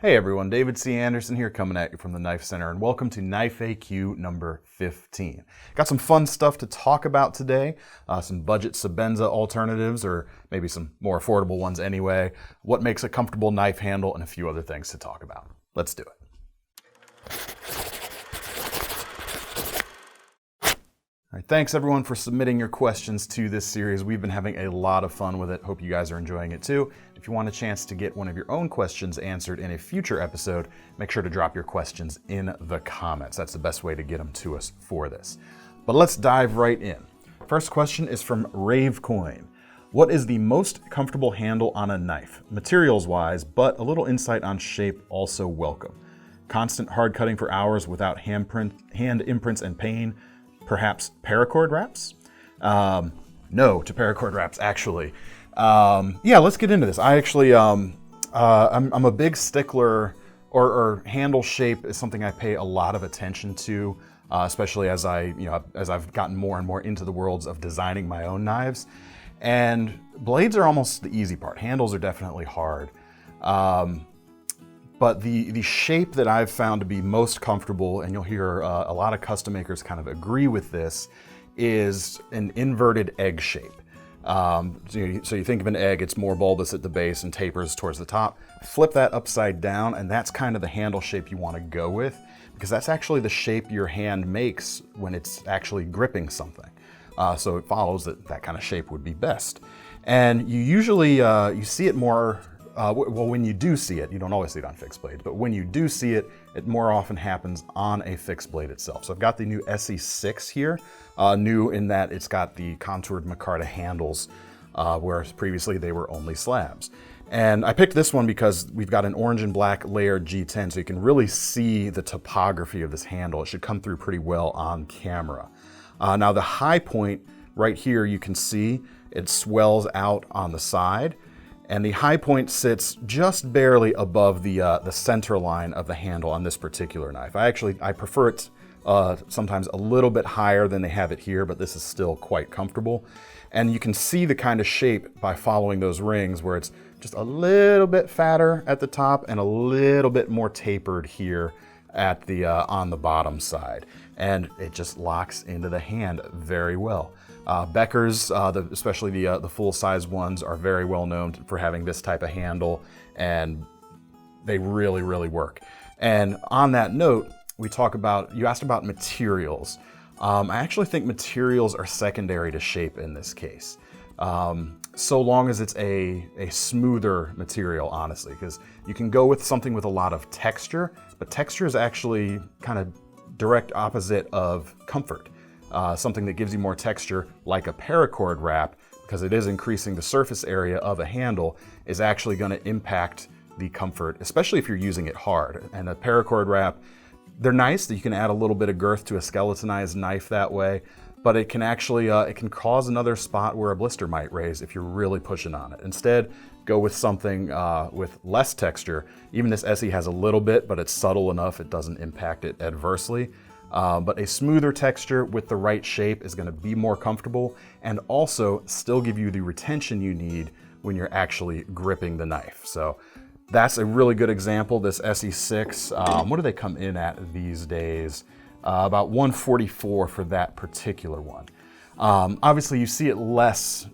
Hey everyone, David C. Anderson here coming at you from the KnifeCenter, and welcome to Knife AQ number 15. Got some fun stuff to talk about today, some budget Sebenza alternatives, or maybe some more affordable ones anyway, what makes a comfortable knife handle, and a few other things to talk about. Let's do it. All right, thanks everyone for submitting your questions to this series. We've been having a lot of fun with it. Hope you guys are enjoying it too. If you want a chance to get one of your own questions answered in a future episode, make sure to drop your questions in the comments. That's the best way to get them to us for this. But let's dive right in. First question is from Ravecoin. What is the most comfortable handle on a knife, materials-wise, but a little insight on shape also welcome? Constant hard cutting for hours without hand imprints and pain. Perhaps paracord wraps? No to paracord wraps, actually. Yeah, let's get into this. I actually, I'm a big stickler, or handle shape is something I pay a lot of attention to, especially as I've gotten more and more into the worlds of designing my own knives. And blades are almost the easy part. Handles are definitely hard. But the shape that I've found to be most comfortable, and you'll hear a lot of custom makers kind of agree with this, is an inverted egg shape. So you think of an egg, it's more bulbous at the base and tapers towards the top. Flip that upside down, and that's kind of the handle shape you want to go with, because that's actually the shape your hand makes when it's actually gripping something. So it follows that that kind of shape would be best. And you usually, you see it more, well, when you do see it, you don't always see it on fixed blades, but when you do see it, it more often happens on a fixed blade itself. So I've got the new SE6 here, new in that it's got the contoured micarta handles, whereas previously they were only slabs. And I picked this one because we've got an orange and black layered G10, so you can really see the topography of this handle. It should come through pretty well on camera. Now the high point right here, you can see it swells out on the side. And the high point sits just barely above the center line of the handle on this particular knife. I prefer it sometimes a little bit higher than they have it here, but this is still quite comfortable. And you can see the kind of shape by following those rings, where it's just a little bit fatter at the top and a little bit more tapered here at the on the bottom side. And it just locks into the hand very well. Beckers, especially the full-size ones, are very well known for having this type of handle, and they really, really work. And on that note, you asked about materials. I actually think materials are secondary to shape in this case, so long as it's a smoother material, honestly, because you can go with something with a lot of texture, but texture is actually kind of direct opposite of comfort. Something that gives you more texture, like a paracord wrap, because it is increasing the surface area of a handle, is actually going to impact the comfort, especially if you're using it hard. And a paracord wrap, they're nice that you can add a little bit of girth to a skeletonized knife that way, but it can actually it can cause another spot where a blister might raise if you're really pushing on it. Instead, go with something with less texture. Even this SE has a little bit, but it's subtle enough it doesn't impact it adversely. But a smoother texture with the right shape is going to be more comfortable, and also still give you the retention you need when you're actually gripping the knife. So that's a really good example, this SE6. What do they come in at these days? About $144 for that particular one. Obviously you see it less,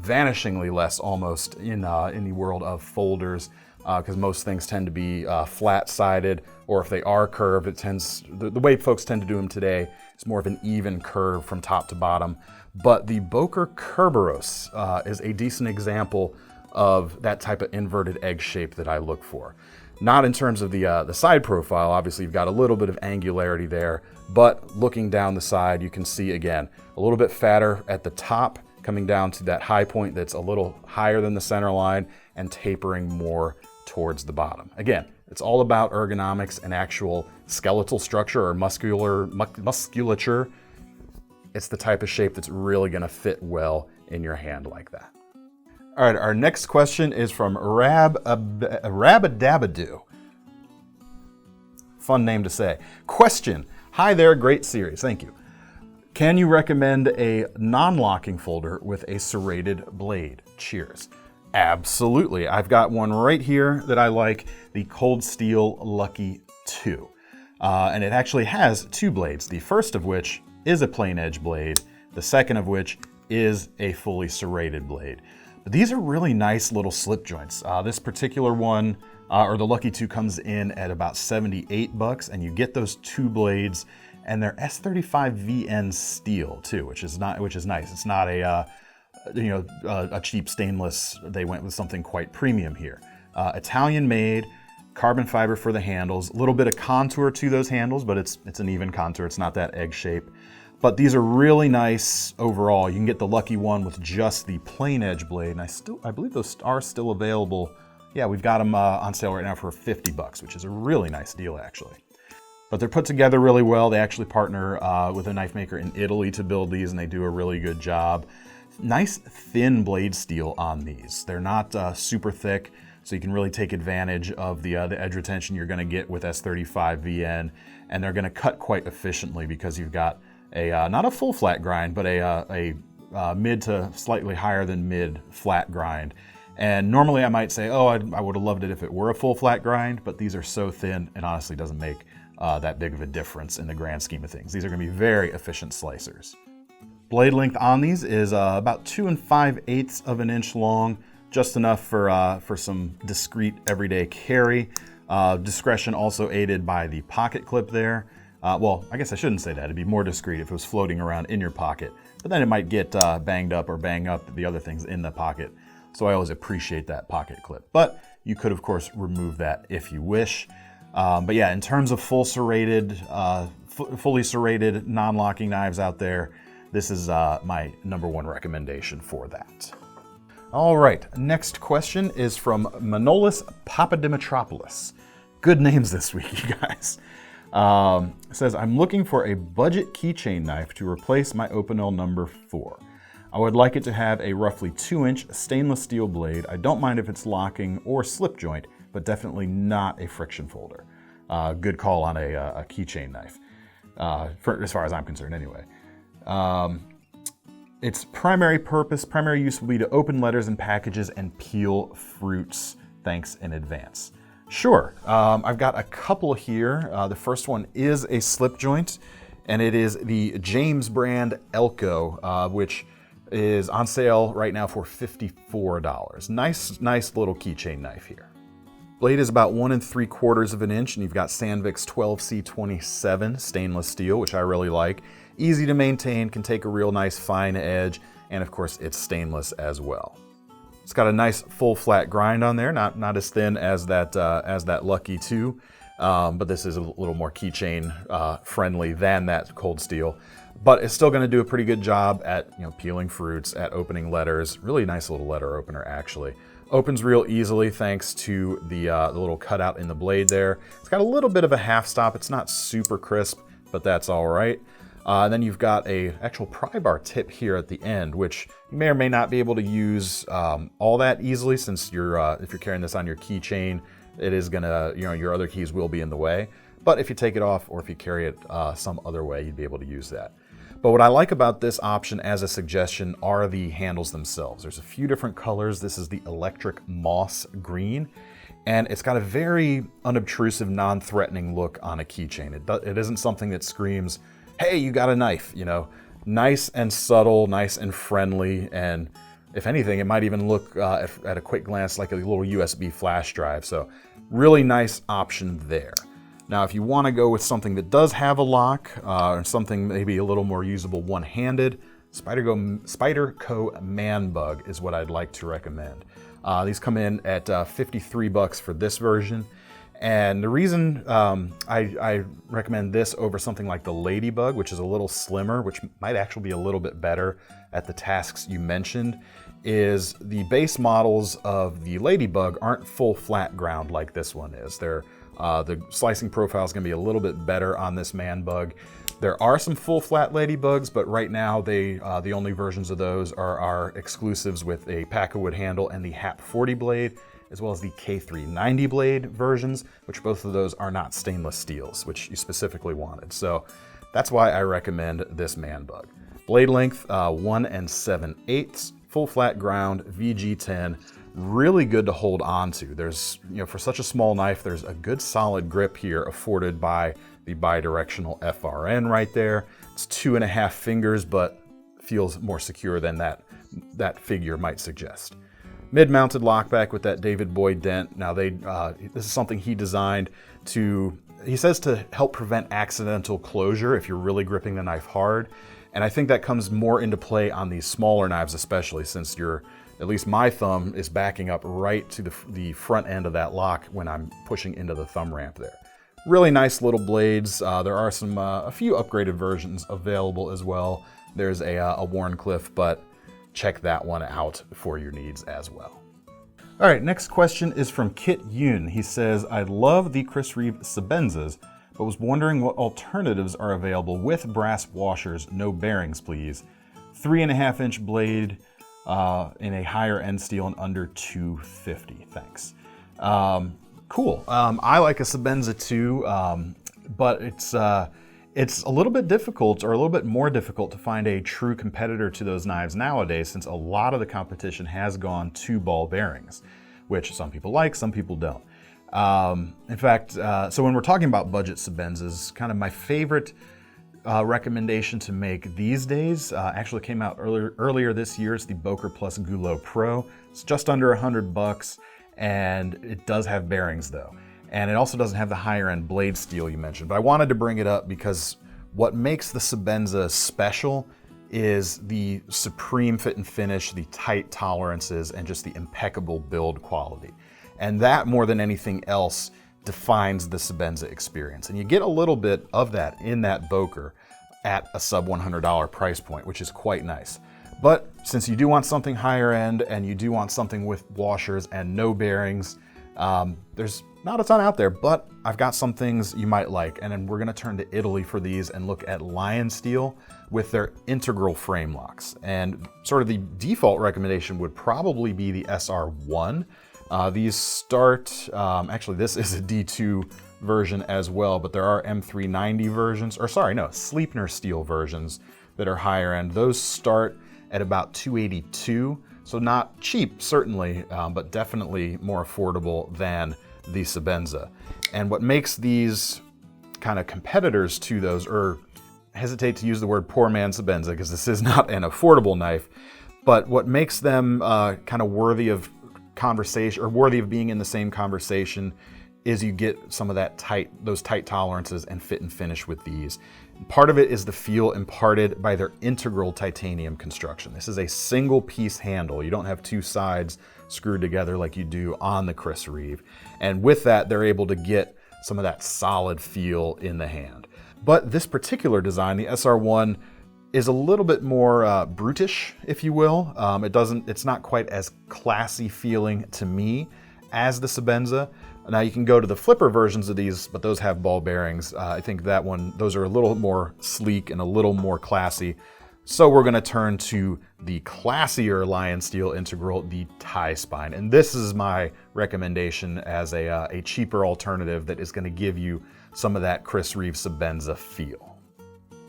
vanishingly less almost, in the world of folders, because most things tend to be flat-sided, or if they are curved, the way folks tend to do them today is more of an even curve from top to bottom. But the Boker Kerberos is a decent example of that type of inverted egg shape that I look for. Not in terms of the side profile, obviously you've got a little bit of angularity there, but looking down the side, you can see again, a little bit fatter at the top, coming down to that high point that's a little higher than the center line, and tapering more towards the bottom. Again, it's all about ergonomics and actual skeletal structure or musculature. It's the type of shape that's really going to fit well in your hand like that. All right, our next question is from Rabadabadoo. Fun name to say. Question: hi there, great series, thank you. Can you recommend a non-locking folder with a serrated blade? Cheers. Absolutely. I've got one right here that I like, the Cold Steel Lucky 2. And it actually has two blades, the first of which is a plain edge blade, the second of which is a fully serrated blade. But these are really nice little slip joints. This particular one, or the Lucky 2, comes in at about $78, and you get those two blades, and they're S35VN steel too, which is nice. It's not a cheap stainless. They went with something quite premium here. Italian made, carbon fiber for the handles, a little bit of contour to those handles, but it's an even contour. It's not that egg shape. But these are really nice overall. You can get the Lucky one with just the plain edge blade, and I believe those are still available. Yeah, we've got them on sale right now for $50, which is a really nice deal actually. But they're put together really well. They actually partner with a knife maker in Italy to build these, and they do a really good job. Nice thin blade steel on these. They're not super thick, so you can really take advantage of the edge retention you're gonna get with S35VN, and they're gonna cut quite efficiently because you've got not a full flat grind, but a mid to slightly higher than mid flat grind. And normally I might say, oh, I would have loved it if it were a full flat grind, but these are so thin, it honestly doesn't make that big of a difference in the grand scheme of things. These are gonna be very efficient slicers. Blade length on these is about 2 5/8 of an inch long, just enough for some discreet everyday carry. Discretion also aided by the pocket clip there. Well, I guess I shouldn't say that. It'd be more discreet if it was floating around in your pocket, but then it might get banged up or bang up the other things in the pocket. So I always appreciate that pocket clip. But you could, of course, remove that if you wish. But yeah, in terms of fully serrated, non-locking knives out there, this is my #1 recommendation for that. All right, next question is from Manolis Papadimitropolis. Good names this week, you guys. It says, I'm looking for a budget keychain knife to replace my Opinel #4. I would like it to have a roughly 2-inch stainless steel blade. I don't mind if it's locking or slip joint, but definitely not a friction folder. Good call on a keychain knife, as far as I'm concerned anyway. Its primary use will be to open letters and packages and peel fruits. Thanks in advance. Sure, I've got a couple here. The first one is a slip joint, and it is the James brand Elko, which is on sale right now for $54. Nice little keychain knife here. Blade is about 1 3/4 of an inch, and you've got Sandvik's 12C27 stainless steel, which I really like. Easy to maintain, can take a real nice fine edge, and of course it's stainless as well. It's got a nice full flat grind on there, not as thin as that Lucky 2, but this is a little more keychain friendly than that Cold Steel. But it's still going to do a pretty good job at peeling fruits, at opening letters. Really nice little letter opener actually. Opens real easily thanks to the little cutout in the blade there. It's got a little bit of a half stop. It's not super crisp, but that's all right. And then you've got a actual pry bar tip here at the end, which you may or may not be able to use all that easily, since if you're carrying this on your keychain, it is gonna, your other keys will be in the way. But if you take it off or if you carry it some other way, you'd be able to use that. But what I like about this option as a suggestion are the handles themselves. There's a few different colors. This is the electric moss green, and it's got a very unobtrusive, non-threatening look on a keychain. It isn't something that screams, hey, you got a knife, Nice and subtle, nice and friendly, and if anything, it might even look at a quick glance like a little USB flash drive. So really nice option there. Now, if you want to go with something that does have a lock, or something maybe a little more usable one-handed, Spyderco Man Bug is what I'd like to recommend. These come in at $53 for this version. And the reason I recommend this over something like the Ladybug, which is a little slimmer, which might actually be a little bit better at the tasks you mentioned, is the base models of the Ladybug aren't full flat ground like this one is. The slicing profile is going to be a little bit better on this Man Bug. There are some full flat Ladybugs, but right now the only versions of those are our exclusives with a Pack-A-Wood handle and the HAP 40 blade, as well as the K390 blade versions, which both of those are not stainless steels, which you specifically wanted. So that's why I recommend this Man Bug. Blade length 1 7/8, full flat ground, VG10. really good to hold on to. There's, for such a small knife, there's a good solid grip here afforded by the bidirectional FRN right there. It's 2.5 fingers, but feels more secure than that figure might suggest. Mid-mounted lockback with that David Boyd dent. Now this is something he designed he says to help prevent accidental closure if you're really gripping the knife hard. And I think that comes more into play on these smaller knives, especially since at least my thumb is backing up right to the front end of that lock when I'm pushing into the thumb ramp there. Really nice little blades. There are a few upgraded versions available as well. There's a Warncliffe, but check that one out for your needs as well. All right, next question is from Kit Yoon. He says, I love the Chris Reeve Sebenzas, but was wondering what alternatives are available with brass washers, no bearings, please. 3.5-inch blade in a higher end steel and under $250. Thanks. Cool. I like a Sebenza too, but it's a little bit difficult, or a little bit more difficult, to find a true competitor to those knives nowadays, since a lot of the competition has gone to ball bearings, which some people like, some people don't. In fact, so when we're talking about budget Sebenzas, kind of my favorite recommendation to make these days actually came out earlier this year. It's the Boker Plus Goulot Pro. It's just under $100, and it does have bearings though. And it also doesn't have the higher end blade steel you mentioned, but I wanted to bring it up because what makes the Sebenza special is the supreme fit and finish, the tight tolerances, and just the impeccable build quality. And that, more than anything else, defines the Sebenza experience. And you get a little bit of that in that Boker at a sub $100 price point, which is quite nice. But since you do want something higher end and you do want something with washers and no bearings, there's not a ton out there, but I've got some things you might like. And then we're gonna turn to Italy for these and look at Lion Steel with their integral frame locks. And sort of the default recommendation would probably be the SR1. These start, actually this is a D2 version as well, but there are M390 versions, or sorry, no, Sleipner steel versions that are higher end. Those start at about $282. So not cheap, certainly, but definitely more affordable than the Sebenza. And what makes these kind of competitors to those, or hesitate to use the word poor man Sebenza because this is not an affordable knife, but what makes them kind of worthy of conversation, or worthy of being in the same conversation, is you get some of that those tight tolerances and fit and finish with these. Part of it is the feel imparted by their integral titanium construction. This is a single piece handle. You don't have two sides screwed together like you do on the Chris Reeve. And with that, they're able to get some of that solid feel in the hand. But this particular design, the SR1, is a little bit more brutish, if you will. It's not quite as classy feeling to me as the Sebenza. Now you can go to the flipper versions of these, but those have ball bearings. I think those are a little more sleek and a little more classy. So we're gonna turn to the classier Lion Steel Integral, the tie spine. And this is my recommendation as a cheaper alternative that is gonna give you some of that Chris Reeve Sebenza feel.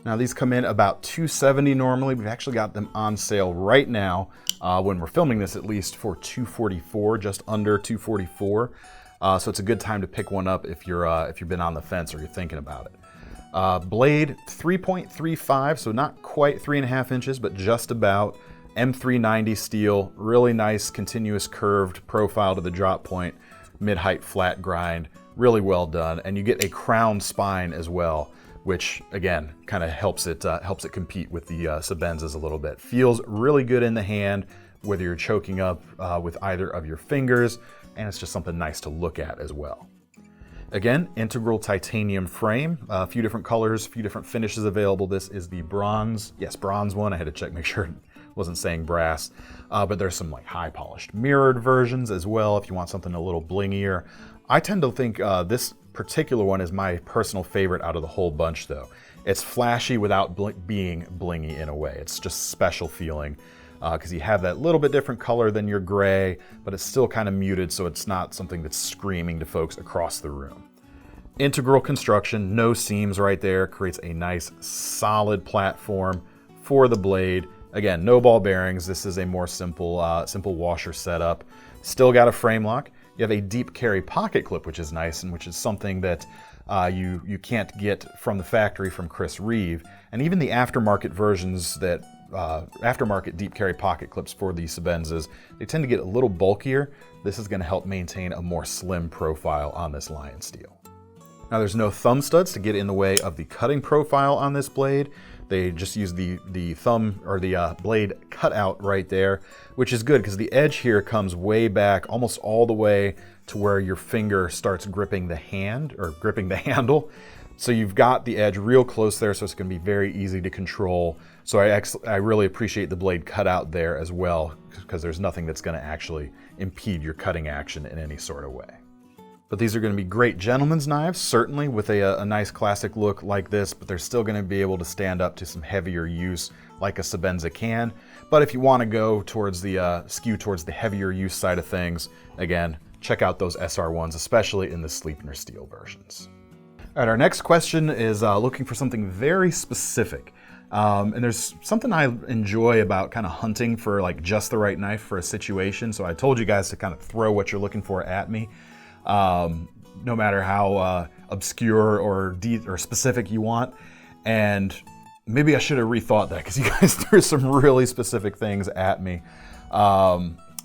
Now these come in about $270 normally. We've actually got them on sale right now, when we're filming this at least, for $244, just under $244. So it's a good time to pick one up if you've been on the fence or you're thinking about it. Blade 3.35, so not quite 3.5 inches, but just about. M390 steel, really nice continuous curved profile to the drop point, mid-height flat grind, really well done. And you get a crown spine as well, which again kind of helps it compete with the Sebenzas a little bit. Feels really good in the hand, whether you're choking up with either of your fingers, and it's just something nice to look at as well. Again, integral titanium frame, a few different colors, a few different finishes available. This is the bronze, yes, bronze one. I had to check, make sure it wasn't saying brass, but there's some like high polished mirrored versions as well if you want something a little blingier. I tend to think this particular one is my personal favorite out of the whole bunch though. It's flashy without being blingy in a way. It's just special feeling. Because you have that little bit different color than your gray, but it's still kind of muted, so it's not something that's screaming to folks across the room. Integral construction, no seams right there, creates a nice solid platform for the blade. Again, no ball bearings. This is a more simple washer setup. Still got a frame lock. You have a deep carry pocket clip, which is nice, and which is something that you can't get from the factory from Chris Reeve. And even the aftermarket versions that aftermarket deep carry pocket clips for the Sebenzas, they tend to get a little bulkier. This is going to help maintain a more slim profile on this Lion steel. Now there's no thumb studs to get in the way of the cutting profile on this blade. They just use the thumb or the blade cutout right there, which is good because the edge here comes way back, almost all the way to where your finger starts gripping the hand or gripping the handle. So you've got the edge real close there, so it's going to be very easy to control. So I really appreciate the blade cutout there as well, because there's nothing that's going to actually impede your cutting action in any sort of way. But these are going to be great gentleman's knives, certainly with a nice classic look like this, but they're still going to be able to stand up to some heavier use like a Sebenza can. But if you want to go towards the skew towards the heavier use side of things, again, check out those SR1s, especially in the Sleipner steel versions. All right, our next question is looking for something very specific. And there's something I enjoy about kind of hunting for like just the right knife for a situation. So I told you guys to kind of throw what you're looking for at me. No matter how obscure or deep or specific you want. And maybe I should have rethought that because you guys threw some really specific things at me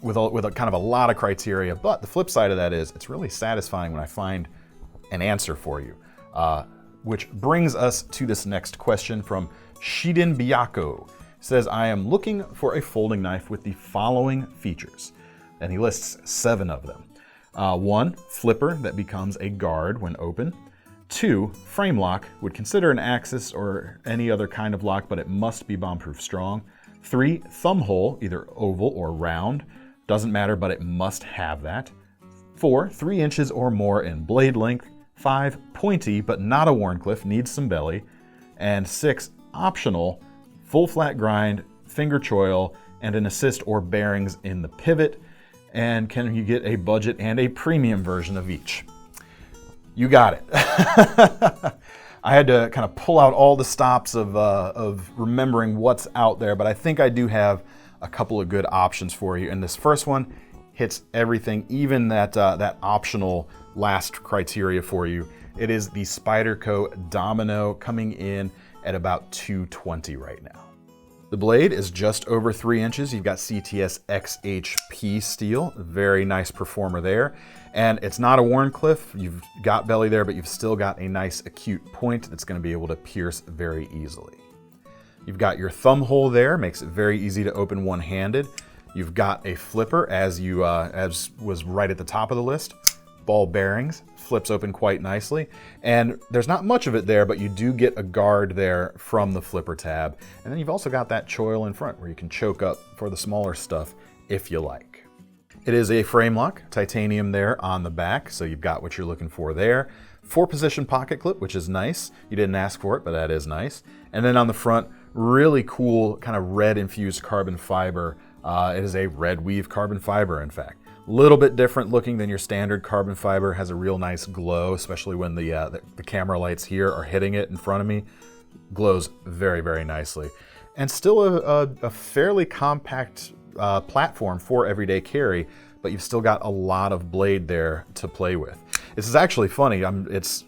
with a kind of a lot of criteria. But the flip side of that is it's really satisfying when I find an answer for you. Which brings us to this next question from Shiden Biyako. It says, I am looking for a folding knife with the following features. And he lists 7 of them. 1, flipper that becomes a guard when open. 2, frame lock, would consider an axis or any other kind of lock, but it must be bomb-proof strong. 3, thumb hole, either oval or round. Doesn't matter, but it must have that. 4, 3 inches or more in blade length. 5, pointy, but not a Wharncliffe, needs some belly. And 6, optional, full flat grind, finger choil, and an assist or bearings in the pivot. And can you get a budget and a premium version of each? You got it. I had to kind of pull out all the stops of remembering what's out there, but I think I do have a couple of good options for you. And this first one hits everything, even that optional last criteria for you. It is the Spyderco Domino, coming in at about $220 right now. The blade is just over 3 inches. You've got CTS XHP steel, very nice performer there. And it's not a Wharncliffe. You've got belly there, but you've still got a nice acute point that's going to be able to pierce very easily. You've got your thumb hole there, makes it very easy to open one-handed. You've got a flipper, as was right at the top of the list. Ball bearings, flips open quite nicely. And there's not much of it there, but you do get a guard there from the flipper tab. And then you've also got that choil in front where you can choke up for the smaller stuff if you like. It is a frame lock, titanium there on the back, so you've got what you're looking for there. 4-position pocket clip, which is nice. You didn't ask for it, but that is nice. And then on the front, really cool kind of red infused carbon fiber. It is a red weave carbon fiber, in fact. A little bit different looking than your standard carbon fiber, has a real nice glow, especially when the camera lights here are hitting it in front of me. Glows very, very nicely. And still a fairly compact platform for everyday carry, but you've still got a lot of blade there to play with. This is actually funny. It's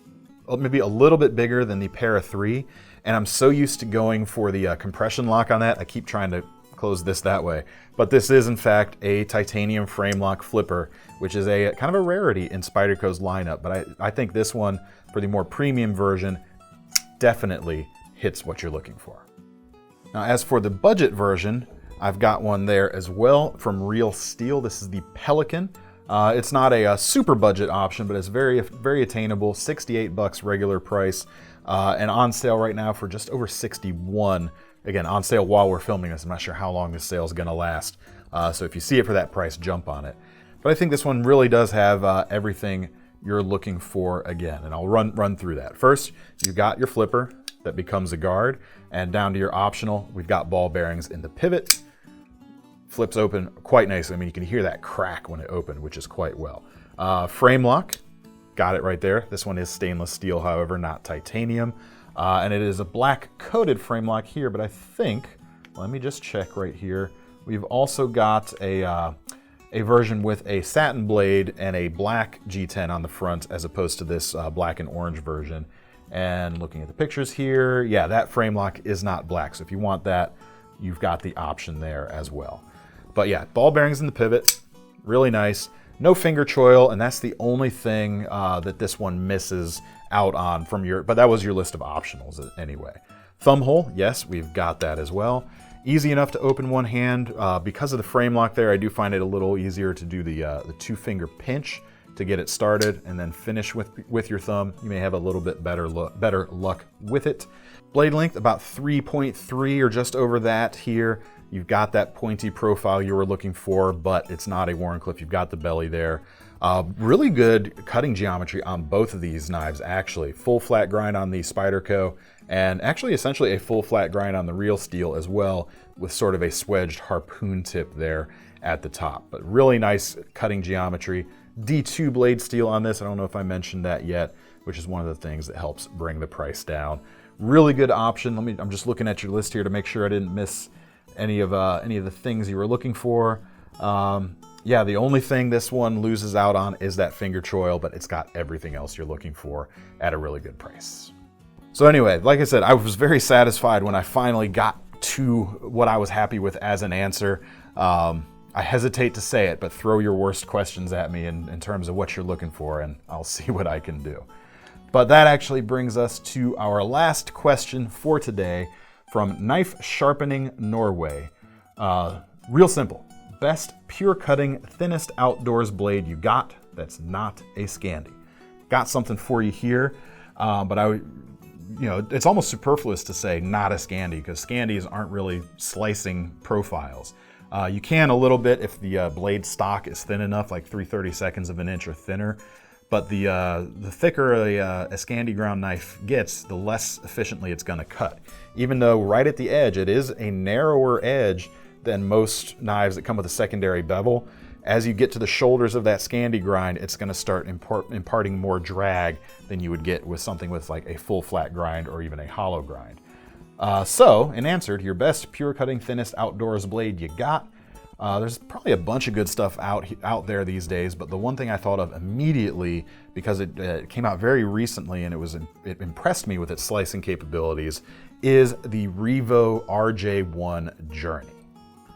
maybe a little bit bigger than the Para 3, and I'm so used to going for the compression lock on that, I keep trying to close this that way. But this is in fact a titanium frame lock flipper, which is a kind of a rarity in Spyderco's lineup. But I think this one, for the more premium version, definitely hits what you're looking for. Now, as for the budget version, I've got one there as well from Real Steel. This is the Pelican. It's not a super budget option, but it's very, very attainable. $68 regular price, and on sale right now for just over $61. Again, on sale while we're filming this. I'm not sure how long this sale is going to last. So if you see it for that price, jump on it. But I think this one really does have everything you're looking for again. And I'll run through that. First, you've got your flipper that becomes a guard. And down to your optional, we've got ball bearings in the pivot. Flips open quite nicely. I mean, you can hear that crack when it opened, which is quite well. Frame lock, got it right there. This one is stainless steel, however, not titanium. And it is a black coated frame lock here, but I think, let me just check right here. We've also got a a version with a satin blade and a black G10 on the front as opposed to this black and orange version. And looking at the pictures here, yeah, that frame lock is not black. So if you want that, you've got the option there as well. But yeah, ball bearings in the pivot, really nice. No finger choil, and that's the only thing that this one misses out on from your, but that was your list of optionals anyway. Thumb hole, yes, we've got that as well. Easy enough to open one hand. Because of the frame lock there, I do find it a little easier to do the two-finger pinch to get it started and then finish with your thumb. You may have a little bit better luck with it. Blade length, about 3.3 or just over that here. You've got that pointy profile you were looking for, but it's not a Wharncliffe. You've got the belly there. Really good cutting geometry on both of these knives, actually. Full flat grind on the Spyderco, and actually essentially a full flat grind on the real steel as well, with sort of a swedged harpoon tip there at the top. But really nice cutting geometry. D2 blade steel on this. I don't know if I mentioned that yet, which is one of the things that helps bring the price down. Really good option. I'm just looking at your list here to make sure I didn't miss any of the things you were looking for. Yeah, the only thing this one loses out on is that finger choil, but it's got everything else you're looking for at a really good price. So anyway, like I said, I was very satisfied when I finally got to what I was happy with as an answer. I hesitate to say it, but throw your worst questions at me in terms of what you're looking for, and I'll see what I can do. But that actually brings us to our last question for today from Knife Sharpening Norway. Real simple. Best pure cutting, thinnest outdoors blade you got that's not a Scandi. Got something for you here, but it's almost superfluous to say not a Scandi because Scandis aren't really slicing profiles. You can a little bit if the blade stock is thin enough, like 3/32 of an inch or thinner. But the thicker a Scandi ground knife gets, the less efficiently it's going to cut. Even though right at the edge, it is a narrower edge than most knives that come with a secondary bevel. As you get to the shoulders of that Scandi grind, it's going to start imparting more drag than you would get with something with like a full flat grind or even a hollow grind. So, in answer to your best pure cutting, thinnest outdoors blade you got, there's probably a bunch of good stuff out there these days, but the one thing I thought of immediately, because it came out very recently and it impressed me with its slicing capabilities, is the Revo RJ1 Journey.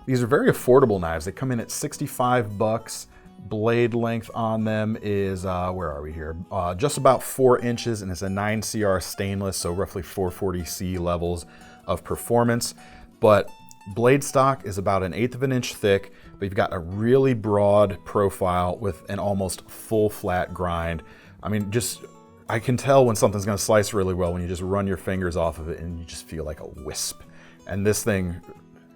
These are very affordable knives. They come in at $65. Blade length on them is, where are we here? Just about 4 inches, and it's a 9CR stainless, so roughly 440C levels of performance. But blade stock is about 1/8 of an inch thick, but you've got a really broad profile with an almost full flat grind. I mean, I can tell when something's gonna slice really well when you just run your fingers off of it and you just feel like a wisp. And this thing,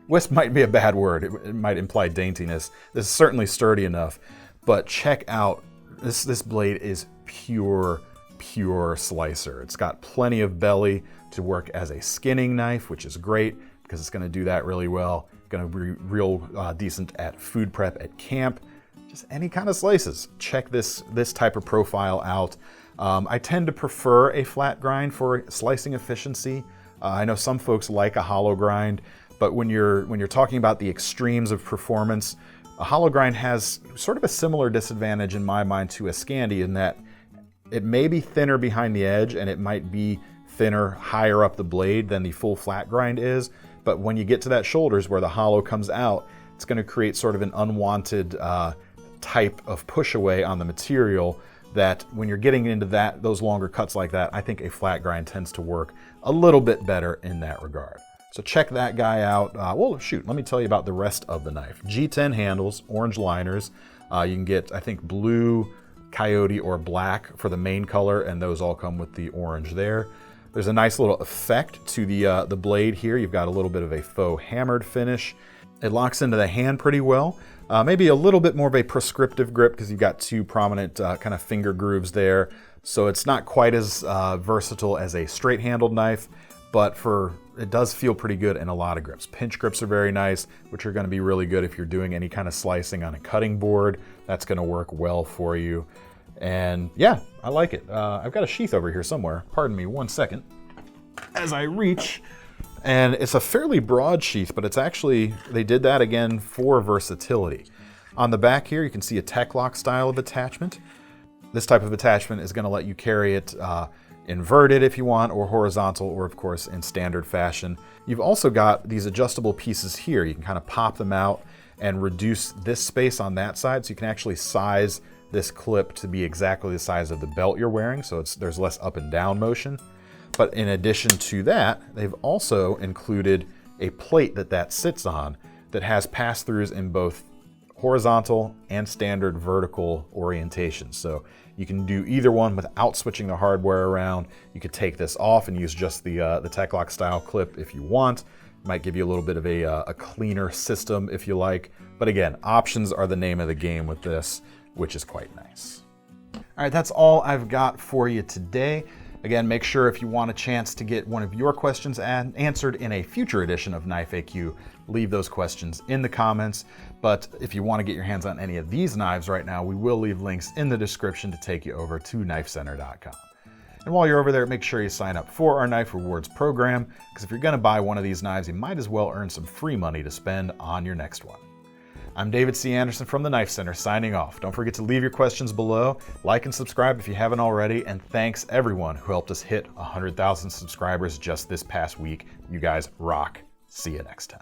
wisp might be a bad word, it might imply daintiness. This is certainly sturdy enough, but check out, this blade is pure slicer. It's got plenty of belly to work as a skinning knife, which is great because it's gonna do that really well. Gonna be real decent at food prep at camp, just any kind of slices. Check this type of profile out. I tend to prefer a flat grind for slicing efficiency. I know some folks like a hollow grind, but when you're talking about the extremes of performance, a hollow grind has sort of a similar disadvantage in my mind to a Scandi in that it may be thinner behind the edge and it might be thinner higher up the blade than the full flat grind is, but when you get to that shoulders where the hollow comes out, it's going to create sort of an unwanted type of push away on the material that when you're getting into those longer cuts like that, I think a flat grind tends to work a little bit better in that regard. So check that guy out. Well, shoot, let me tell you about the rest of the knife. G10 handles, orange liners. You can get, I think, blue, coyote, or black for the main color, and those all come with the orange there. There's a nice little effect to the blade here. You've got a little bit of a faux hammered finish. It locks into the hand pretty well. Maybe a little bit more of a prescriptive grip because you've got 2 prominent kind of finger grooves there. So it's not quite as versatile as a straight-handled knife, but it does feel pretty good in a lot of grips. Pinch grips are very nice, which are going to be really good if you're doing any kind of slicing on a cutting board. That's going to work well for you. And yeah, I like it. I've got a sheath over here somewhere. Pardon me 1 second as I reach. And it's a fairly broad sheath, but it's actually, they did that again for versatility. On the back here, you can see a tech lock style of attachment. This type of attachment is going to let you carry it inverted if you want, or horizontal, or of course in standard fashion. You've also got these adjustable pieces here. You can kind of pop them out and reduce this space on that side, so you can actually size this clip to be exactly the size of the belt you're wearing, so there's less up and down motion. But in addition to that, they've also included a plate that sits on that has pass-throughs in both horizontal and standard vertical orientations. So you can do either one without switching the hardware around. You could take this off and use just the Tech Lock style clip if you want. It might give you a little bit of a cleaner system if you like. But again, options are the name of the game with this, which is quite nice. All right, that's all I've got for you today. Again, make sure if you want a chance to get one of your questions answered in a future edition of Knife AQ, leave those questions in the comments. But if you want to get your hands on any of these knives right now, we will leave links in the description to take you over to KnifeCenter.com. And while you're over there, make sure you sign up for our Knife Rewards program, because if you're going to buy one of these knives, you might as well earn some free money to spend on your next one. I'm David C. Anderson from the Knife Center signing off. Don't forget to leave your questions below, like and subscribe if you haven't already, and thanks everyone who helped us hit 100,000 subscribers just this past week. You guys rock. See you next time.